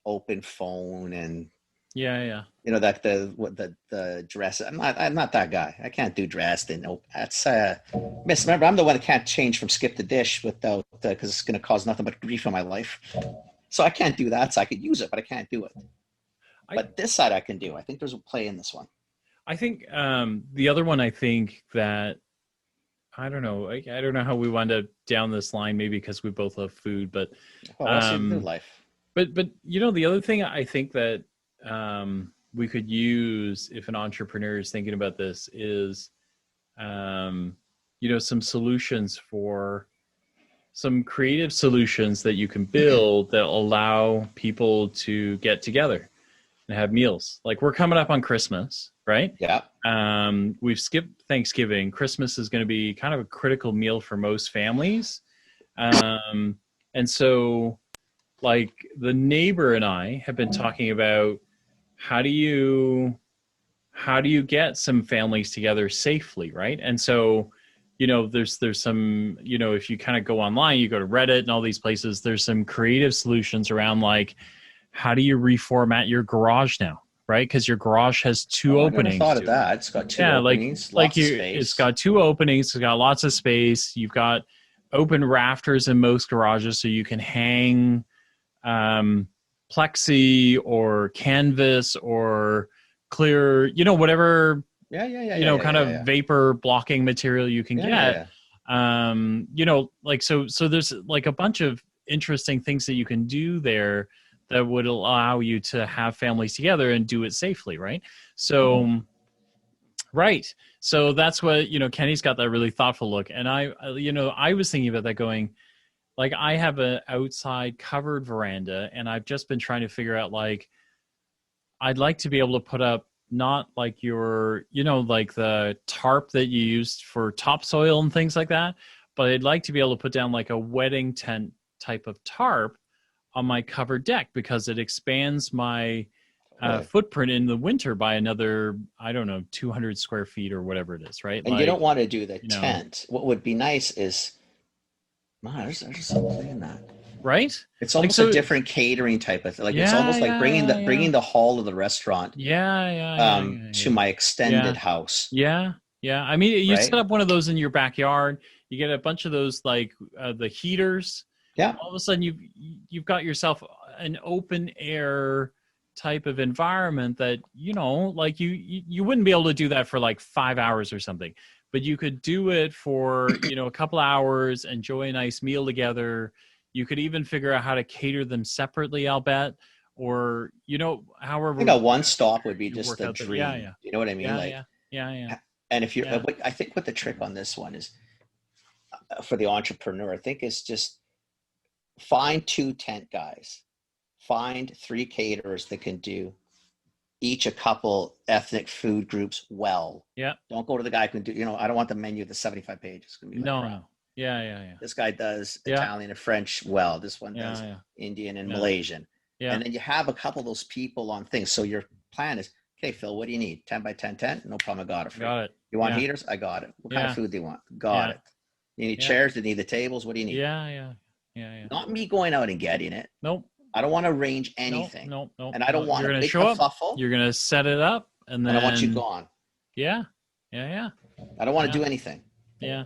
open phone and that the dress. I'm not that guy. I can't do dress. That's remember, I'm the one that can't change from skip to dish without because it's going to cause nothing but grief in my life. So I can't do that. So I could use it, but I can't do it. But this side I can do. I think there's a play in this one. I think the other one. I think that I don't know. I don't know how we wound up down this line. Maybe because we both love food, but life. But the other thing I think that we could use if an entrepreneur is thinking about this is some solutions for some creative solutions that you can build that allow people to get together and have meals. Like we're coming up on Christmas, right? Yeah. We've skipped Thanksgiving. Christmas is going to be kind of a critical meal for most families. And so like the neighbor and I have been talking about how do you get some families together safely, right? And so, there's some, if you kind of go online, you go to Reddit and all these places, there's some creative solutions around like, how do you reformat your garage now, right? Because your garage has two openings. I never thought of that. It's got two openings, it's got two openings. It's got lots of space. You've got open rafters in most garages, so you can hang plexi or canvas or clear, whatever vapor blocking material you can get. So there's like a bunch of interesting things that you can do there that would allow you to have families together and do it safely, right? So right. So that's what, Kenny's got that really thoughtful look. And I was thinking about that going, like I have an outside covered veranda and I've just been trying to figure out like, I'd like to be able to put up not like your, like the tarp that you used for topsoil and things like that, but I'd like to be able to put down like a wedding tent type of tarp on my covered deck because it expands my footprint in the winter by another, 200 square feet or whatever it is, right? And you don't want to do the tent. What would be nice is, there's something in that. Right? It's almost a different catering type of thing. Like it's almost like bringing the hall of the restaurant to my extended house. Yeah. I mean, you set up one of those in your backyard. You get a bunch of those like the heaters. Yeah. All of a sudden you've got yourself an open air type of environment that, like you wouldn't be able to do that for like 5 hours or something, but you could do it for, a couple hours, enjoy a nice meal together. You could even figure out how to cater them separately, I'll bet, or, however. I think a one stop would be just the dream. Yeah. You know what I mean? Yeah. And if I think what the trick on this one is for the entrepreneur, I think is just find 2 tent guys, find 3 caterers that can do each a couple ethnic food groups well. Yeah. Don't go to the guy who can do, I don't want the menu that's 75 pages. It's gonna be no. Yeah. This guy does Italian and French well. This one does Indian and Malaysian. Yeah. And then you have a couple of those people on things. So your plan is, okay, Phil, what do you need? 10 by 10 tent? No problem. I got it for you. Got it. You want heaters? I got it. What kind of food do you want? Got it. You need Yeah. chairs, you need the tables. What do you need? Yeah. Not me going out and getting it. Nope. I don't want to arrange anything. Nope. And I don't want You're a gonna big show up. kerfuffle. You're gonna set it up, and then I want you gone. Yeah. I don't want to do anything. Yeah.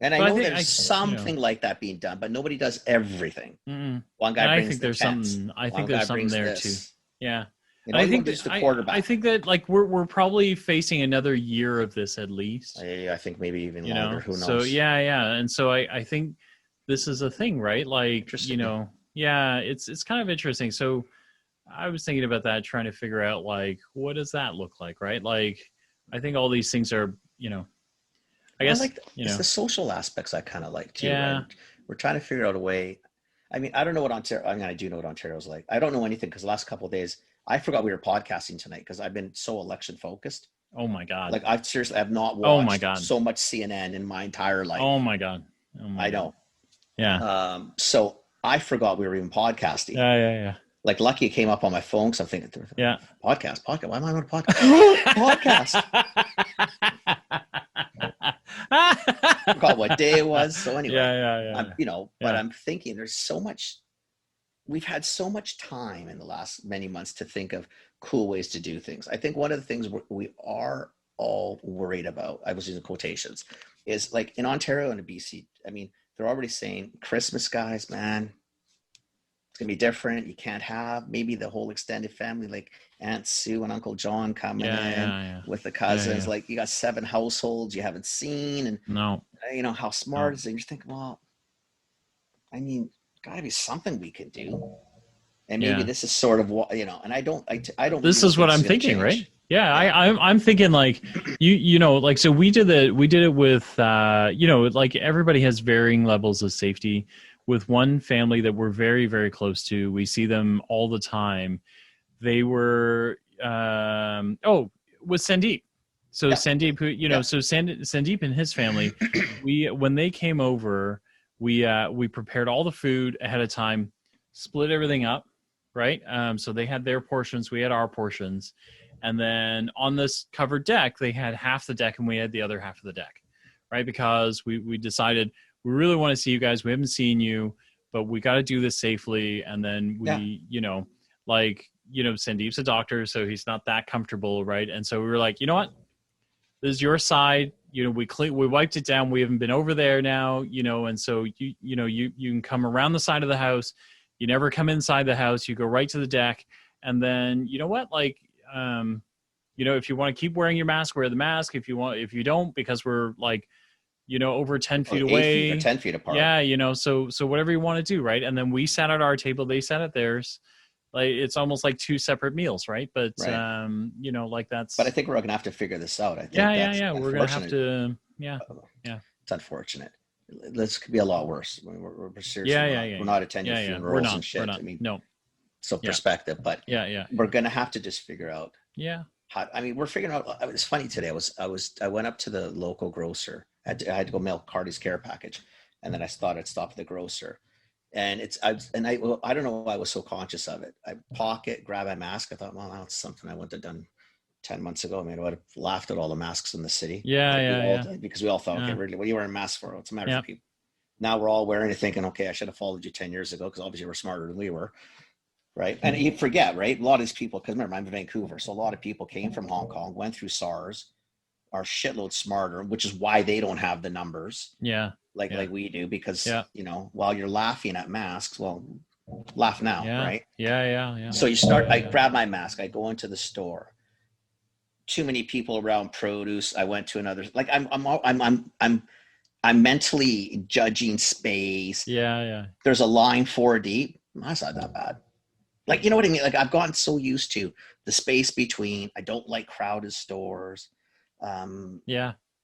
And I But I know think there's something like that being done, but nobody does everything. One guy brings the tents. I think there's something there too. Yeah. You know, I think the quarterback. I think that like we're probably facing another year of this at least. I think maybe even longer. Who knows? So yeah. And so I think this is a thing, right? Like, you know, yeah, it's kind of interesting. So I was thinking about that, trying to figure out like, what does that look like, right? Like, I think all these things are, you know, I guess, it's the social aspects I kind of like too. Yeah. Right? We're trying to figure out a way. I mean, I don't know what Ontario, I mean, I do know what Ontario's like. I don't know anything because the last couple of days, I forgot we were podcasting tonight because I've been so election focused. Oh my God. Like I've not watched so much CNN in my entire life. Oh my God. I know. Yeah. So I forgot we were even podcasting. Yeah. Like lucky it came up on my phone because I'm thinking, podcast. Why am I on a podcast? Podcast. I forgot what day it was. So anyway, but I'm thinking there's so much. We've had so much time in the last many months to think of cool ways to do things. I think one of the things we are all worried about, I was using quotations, is like in Ontario and in BC. I mean, they're already saying Christmas, guys, man, it's gonna be different. You can't have maybe the whole extended family, like Aunt Sue and Uncle John coming in with the cousins. Like you got 7 households you haven't seen, and you know how smart is it? You're thinking, well, I mean, gotta be something we can do, and maybe this is sort of what And I don't. This is what I'm thinking, right? Yeah, I'm thinking like you know, like, so we did it with like everybody has varying levels of safety. With one family that we're very, very close to, we see them all the time. They were with Sandeep. So Sandeep, so Sandeep and his family, when they came over, we prepared all the food ahead of time, split everything up, right? So they had their portions, we had our portions. And then on this covered deck, they had half the deck and we had the other half of the deck, right? Because we decided we really want to see you guys. We haven't seen you, but we got to do this safely. And then Sandeep's a doctor, so he's not that comfortable, right? And so we were like, you know what? This is your side. We wiped it down. We haven't been over there now, and so you can come around the side of the house. You never come inside the house. You go right to the deck. And then, you know what? Like, if you want to keep wearing your mask, wear the mask. If you don't, because we're like, over 10 feet away, 8 feet or 10 feet apart. Yeah. So whatever you want to do. Right. And then we sat at our table, they sat at theirs. Like, it's almost like 2 separate meals. Right. But, like that's, but I think we're going to have to figure this out. I think we're going to have to, It's unfortunate. This could be a lot worse. We're seriously we're not attending funerals and shit. I mean, so perspective, but we're going to have to just figure out. Yeah. We're figuring out. It's funny today. I went up to the local grocer. I had to go mail Cardi's care package, and then I thought I'd stop at the grocer. And I don't know why I was so conscious of it. I grab my mask. I thought, well, that's something I wouldn't have done 10 months ago. I mean, I would have laughed at all the masks in the city. Because we all thought, okay, really, what are you wearing a mask for? What's the matter with people? Now we're all wearing it thinking, okay, I should have followed you 10 years ago because obviously we're smarter than we were. Right. And you forget, right? A lot of these people, because remember, I'm in Vancouver. So a lot of people came from Hong Kong, went through SARS, are shitload smarter, which is why they don't have the numbers. Yeah. Like we do, because, while you're laughing at masks, well, laugh now. Right. Yeah. So I grab my mask. I go into the store. Too many people around produce. I went to another, like I'm mentally judging space. Yeah. There's a line 4 deep. That's not that bad. Like, you know what I mean? Like, I've gotten so used to the space between. I don't like crowded stores.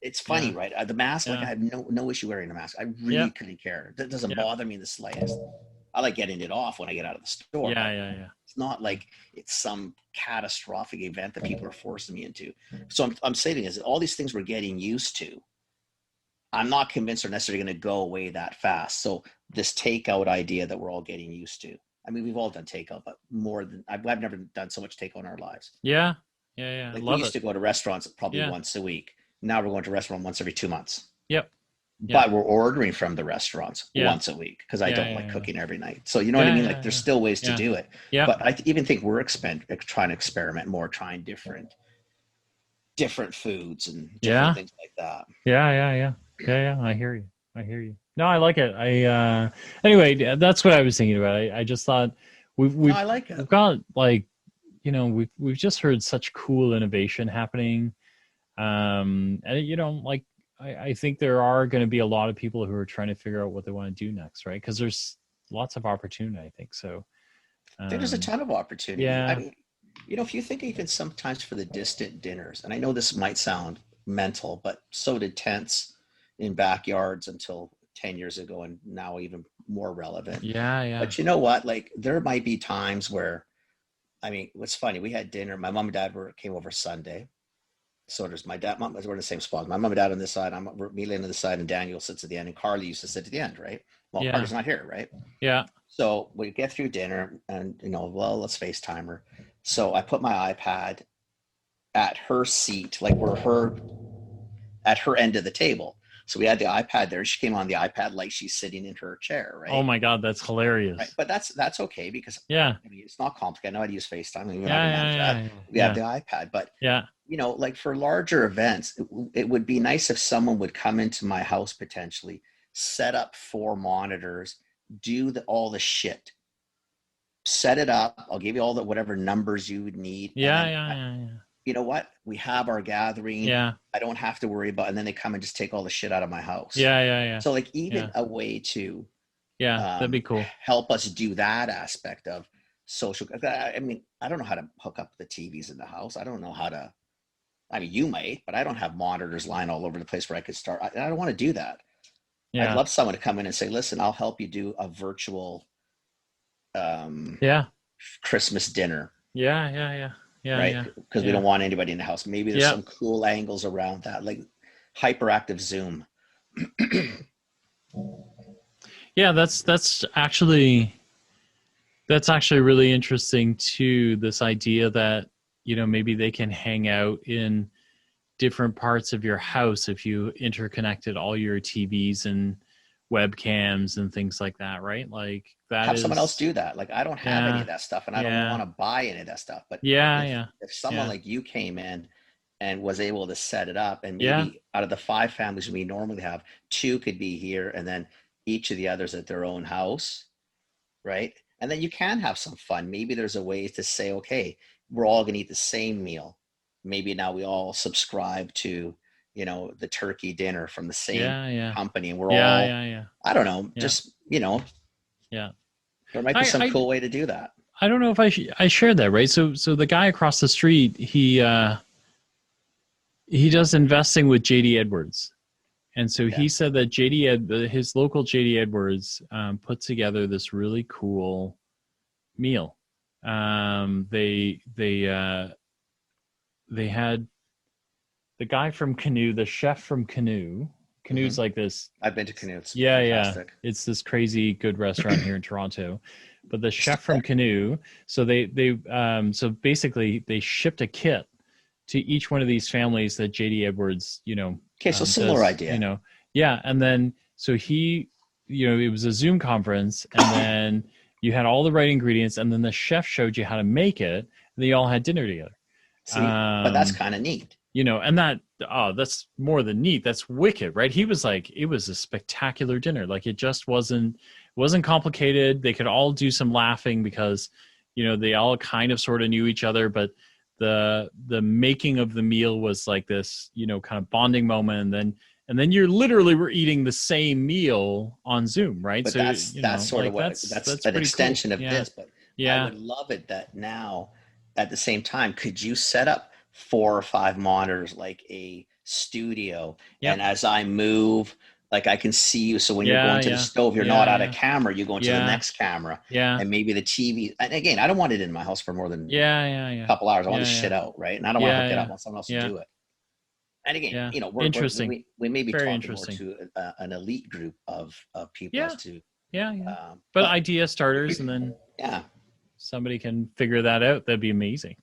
It's funny, right? The mask, like I have no issue wearing a mask. I really couldn't care. That doesn't bother me in the slightest. I like getting it off when I get out of the store. Yeah. It's not like it's some catastrophic event that people are forcing me into. So I'm saying is that all these things we're getting used to, I'm not convinced they're necessarily going to go away that fast. So this takeout idea that we're all getting used to. I mean, we've all done takeout, but more than I've never done so much takeout in our lives. Yeah. Like we used to go to restaurants probably once a week. Now we're going to a restaurant once every 2 months. Yep. but we're ordering from the restaurants Yeah. once a week because I don't like Yeah. cooking every night. So you know what I mean? Like there's still ways to do it. Yeah. But I even think we're trying to experiment more, trying different foods and different things like that. Yeah. I hear you. No, I like it. Anyway, that's what I was thinking about. I just thought I like it. we've got like, you know, we've just heard such cool innovation happening. And you know, like I think there are going to be a lot of people who are trying to figure out what they want to do next, right? Because there's lots of opportunity, I think. So I think there's a ton of opportunity. Yeah. I mean, you know, if you think even sometimes for the distant dinners, and I know this might sound mental, but so did tents in backyards until 10 years ago, and now even more relevant. Yeah. But you know what? Like there might be times where, I mean, what's funny, we had dinner. My mom and dad came over Sunday. So does my dad, mom, we're in the same spot. My mom and dad on this side, me laying on the side, and Daniel sits at the end, and Carly used to sit at the end, right? Well, Carly's not here, right? Yeah. So we get through dinner, and you know, well, let's FaceTime her. So I put my iPad at her seat, like at her end of the table. So we had the iPad there. She came on the iPad like she's sitting in her chair, right? Oh my God, that's hilarious. Right. But that's okay because I mean, it's not complicated. I know how to use FaceTime. I mean, we have the iPad, but you know, like for larger events, it would be nice if someone would come into my house potentially, set up 4 monitors, do all the shit, set it up. I'll give you all the whatever numbers you would need. Yeah. You know what? We have our gathering. Yeah. I don't have to worry about, and then they come and just take all the shit out of my house. Yeah. So like even a way to that'd be cool. Help us do that aspect of social. I mean, I don't know how to hook up the TVs in the house. I don't know how to. I mean, you might, but I don't have monitors lying all over the place where I could start. I don't want to do that. I'd love someone to come in and say, "Listen, I'll help you do a virtual, Christmas dinner." Yeah. Right, because we don't want anybody in the house. Maybe there's some cool angles around that, like hyperactive Zoom. Yeah, that's actually really interesting too. This idea that, you know, maybe they can hang out in different parts of your house if you interconnected all your TVs and webcams and things like that, right? Like that. Have someone else do that. Like I don't have any of that stuff, and I don't want to buy any of that stuff. But if someone like you came in and was able to set it up, and maybe out of the 5 families we normally have, 2 could be here, and then each of the others at their own house, right? And then you can have some fun. Maybe there's a way to say, okay, we're all going to eat the same meal. Maybe now we all subscribe to, you know, the turkey dinner from the same company, and we're all, I don't know, just, you know, there might be some cool way to do that. I don't know if I shared that, right? So the guy across the street, he does investing with JD Edwards. And so he said that his local JD Edwards put together this really cool meal. They had the guy from Canoe, the chef from Canoe. Canoe's like this. I've been to Canoe. It's fantastic. It's this crazy good restaurant here in Toronto. But the chef from Canoe, so so basically they shipped a kit to each one of these families that JD Edwards, you know. Okay, so similar idea. You know, and then so he, you know, it was a Zoom conference, and then you had all the right ingredients, and then the chef showed you how to make it, and they all had dinner together. See, but that's kind of neat. You know, and that's more than neat. That's wicked, right? He was like, it was a spectacular dinner. Like it just wasn't complicated. They could all do some laughing because, you know, they all kind of sort of knew each other, but the making of the meal was like this, you know, kind of bonding moment, and then you literally were eating the same meal on Zoom, right? But so that's sort of what that's an extension of this. But I would love it that now at the same time, could you set up 4 or 5 monitors like a studio, and as I move, like I can see you. So when you're going to the stove, you're not out of camera, you go into the next camera. And maybe the TV. And again, I don't want it in my house for more than a couple hours. I want to shit out, right? And I don't want to hook it up. I want someone else to do it. And again, you know, we may be talking more to an elite group of people as to but idea starters, and then somebody can figure that out. That'd be amazing.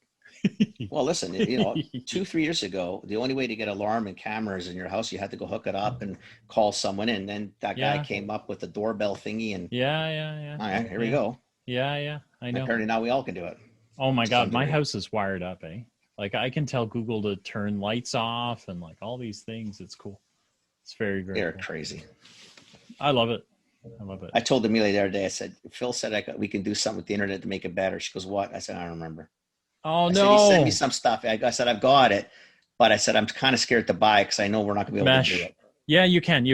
Well, listen, 2-3 years ago, the only way to get alarm and cameras in your house, you had to go hook it up and call someone in. Then that guy Yeah. came up with the doorbell thingy, and Yeah. all right, here we go. Yeah. I know. Apparently now we all can do it. Oh my To some God, my degree. house is wired up, eh? Like I can tell Google to turn lights off and like all these things. It's cool. It's very, very They're cool. crazy. I love it. I told Amelia the other day, I said, Phil said we can do something with the internet to make it better. She goes, what? I said, I don't remember. Oh I no. said, he sent me some stuff. I said, I've got it. But I said, I'm kind of scared to buy it because I know we're not going to be able Mesh. to do it. Yeah, you can.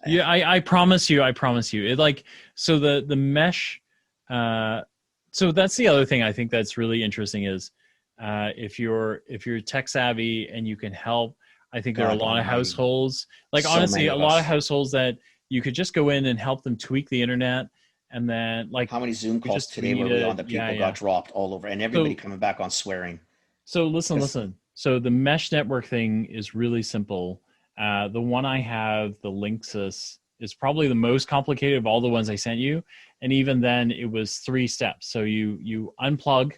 Yeah, I promise you. It like, so the mesh, so that's the other thing I think that's really interesting is, if you're tech savvy and you can help, I think there are a lot of households, like honestly, a lot of households that you could just go in and help them tweak the internet. And then like how many Zoom calls today were we on that people got dropped all over and everybody coming back on swearing. So listen. So the mesh network thing is really simple. The one I have, the Linksys, is probably the most complicated of all the ones I sent you. And even then it was 3 steps. So you unplug,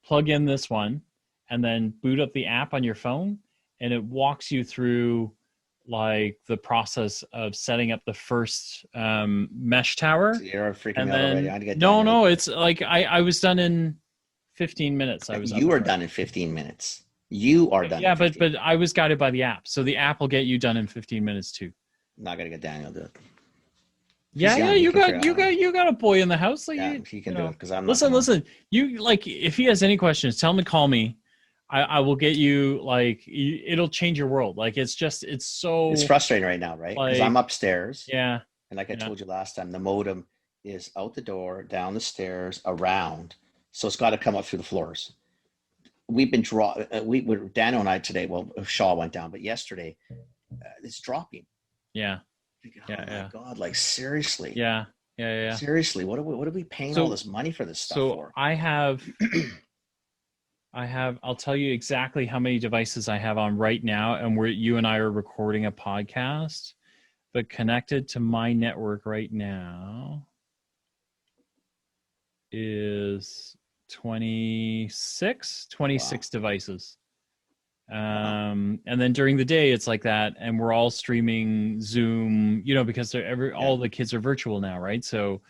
plug in this one, and then boot up the app on your phone. And it walks you through like the process of setting up the first mesh tower. So you're freaking and out then, already. I had to get no, it's like I was done in 15 minutes. You were done in 15 minutes. You are done. Yeah, but I was guided by the app, so the app will get you done in 15 minutes too. I'm not gonna get Daniel to do it. Yeah, you got a boy in the house. Like yeah, he can do it because I'm. Listen. You like if he has any questions, tell him to call me. I will get you like it'll change your world. Like it's so. It's frustrating right now, right? Because I'm upstairs. Yeah. And like I told you last time, the modem is out the door, down the stairs, around. So it's got to come up through the floors. We've been Daniel and I today. Well, Shaw went down, but yesterday, it's dropping. Yeah. My God! Like seriously. Yeah. Seriously, what are we paying all this money for this stuff for? I'll tell you exactly how many devices I have on right now, and you and I are recording a podcast, but connected to my network right now is 26 devices. And then during the day it's like that, and we're all streaming Zoom, because all the kids are virtual now, right? So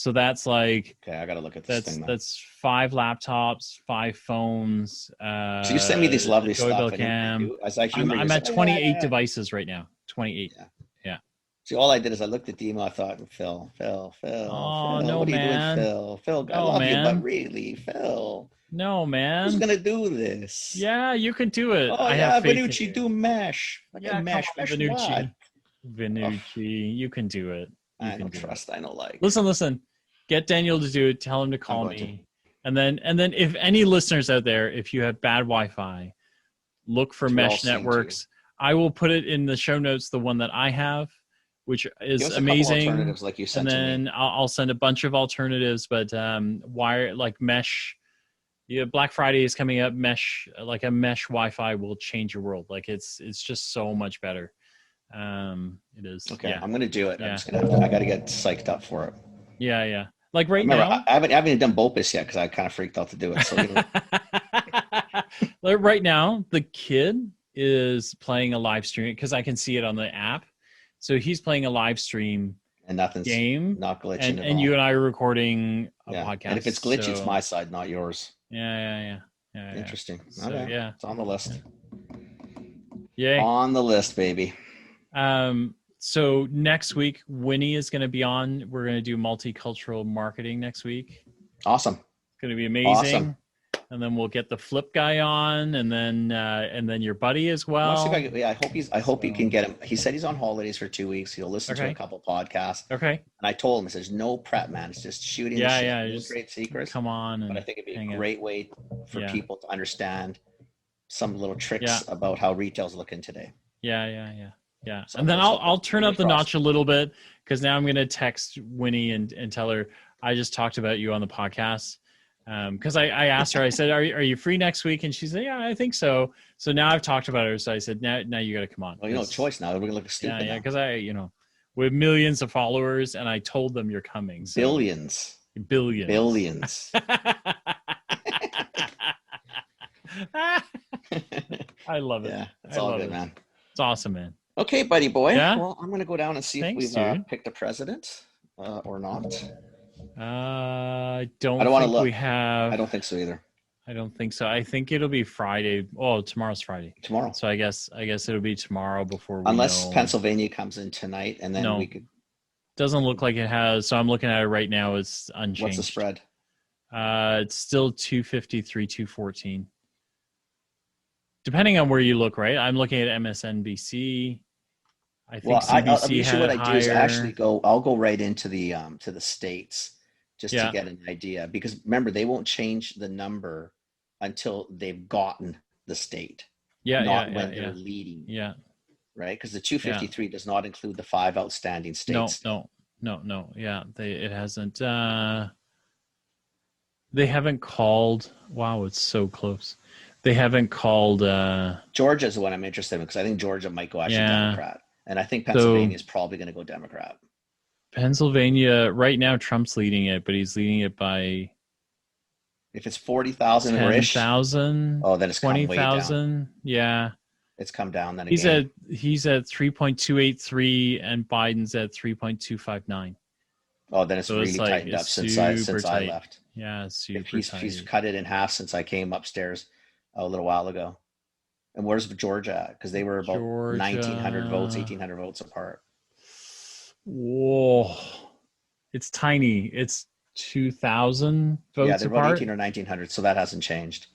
that's like, okay, I gotta look at this thing now. That's 5 laptops, 5 phones. So you send me these lovely stuff. I'm at 28 devices right now. 28. Yeah. See, all I did is I looked at the email. I thought, Phil. Oh, Phil, no, what are man. you doing, Phil? Phil, I love you, but really, Phil. No, man. Who's gonna do this? Yeah, you can do it. Oh, I have Vinucci, do mesh. Mesh Vinucci. Vinucci, you can do it. I don't trust. I don't like. Listen. Get Daniel to do it. Tell him to call me. And then if any listeners out there, if you have bad Wi-Fi, look for Mesh Networks. I will put it in the show notes, the one that I have, which is amazing. Alternatives like you sent and to then me. I'll send a bunch of alternatives, but Mesh. Yeah, Black Friday is coming up. Mesh, like a Mesh Wi-Fi, will change your world. Like it's just so much better. It is. Okay, yeah. I'm gonna do it. Yeah. I gotta get psyched up for it. Yeah. Like now, I haven't done Bopus yet because I kind of freaked out to do it. So like right now, the kid is playing a live stream because I can see it on the app. So he's playing a live stream and nothing's game, not glitching. And you and I are recording a podcast. And if it's glitchy, it's my side, not yours. Yeah. Interesting. So, okay. Yeah, it's on the list. Yeah, on the list, baby. So next week, Winnie is going to be on. We're going to do multicultural marketing next week. Awesome. It's going to be amazing. Awesome. And then we'll get the Flip guy on, and then your buddy as well. I hope you can get him. He said he's on holidays for 2 weeks. He'll listen to a couple podcasts. Okay. And I told him, there's no prep, man. It's just shooting. Just great secrets. Come on. But I think it'd be a great way for people to understand some little tricks about how retail's looking today. Yeah. And then I'll turn up the notch a little bit, because now I'm going to text Winnie and tell her I just talked about you on the podcast. Because I asked her, I said, are you free next week? And she said, yeah, I think so. So now I've talked about her. So I said, now you got to come on. Well, no choice now. We're going to look stupid. Yeah. Because we have millions of followers, and I told them you're coming. So. Billions. I love it. Yeah, it's I all love good, it. man. It's awesome, man. Okay, buddy boy. Yeah. Well, I'm gonna go down and see if Thanks, we've dude. picked a president or not. I I don't don't want to think we look. I have. don't think so either. I don't think so. I think it'll be Friday. Oh, tomorrow's Friday. Tomorrow, So I guess it'll be tomorrow before we unless know. Pennsylvania comes in tonight, and then we No, could. doesn't look like it has. So I'm looking at it right now. It's What's the unchanged. spread? It's still 253, 214. Depending on where you look, right? I'm looking at MSNBC. I think Well, CBC usually had what I do is higher. actually go. I'll go right into the states just to Yeah, get an idea, because remember, they won't change the number until they've gotten the state, yeah, not yeah, when yeah, they're leading, yeah, right? Because the yeah. 253 does not include the 5 outstanding No, states. no. Yeah, it hasn't. They haven't called. Wow, it's so close. They haven't called. Georgia is the one I'm interested in, because I think Georgia might go actually Yeah. Democrat, and I think So Pennsylvania is probably going to go Democrat. Pennsylvania right now, Trump's leading it, but he's leading it by If it's 40,000 or ish, 10,000, oh, then it's come way down. 20,000. Yeah, It's come down then he's again. at 3.283, and Biden's at 3.259. Oh, then it's So it's really like tightened up it's since super I tight. left. Yeah, it's If super he's tight. cut it in half since I came upstairs a little while ago. And where's Georgia at? Because they were about 1,900 votes, Georgia. 1,800 votes apart. Whoa, it's tiny. It's 2,000 Yeah, votes they're about apart. 1,800 or 1,900, so that hasn't changed.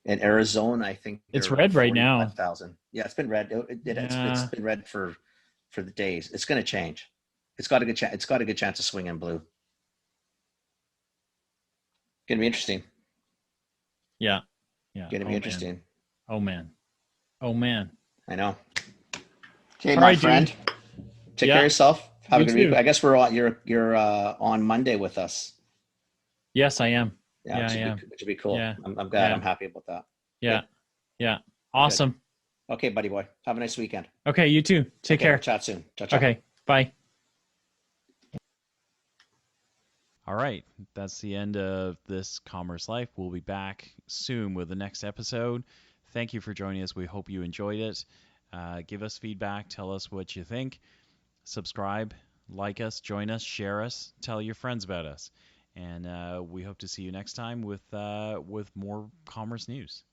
In Arizona, I think It's they're about red right now. 45,000. Yeah, it's been red. It's Yeah. been red for the days. It's going to change. It's got a good chance. It's got a good chance of swinging blue. Going to be interesting. Yeah. Going to be interesting. Oh man. Oh man. I know. Okay, All my right, friend. dude. Take Yeah. care of yourself. Have You a good too. week. I guess you're on Monday with us. Yes, I am. Yeah, Yeah, which would be cool. Yeah. I'm glad. Yeah. I'm happy about that. Yeah. Good. Yeah. Awesome. Okay, buddy boy. Have a nice weekend. Okay, you too. Take Okay, care. we'll chat soon. Ciao. Okay. Bye. All right, that's the end of this Commerce Life. We'll be back soon with the next episode. Thank you for joining us. We hope you enjoyed it. Give us feedback. Tell us what you think. Subscribe, like us, join us, share us, tell your friends about us. And we hope to see you next time with more commerce news.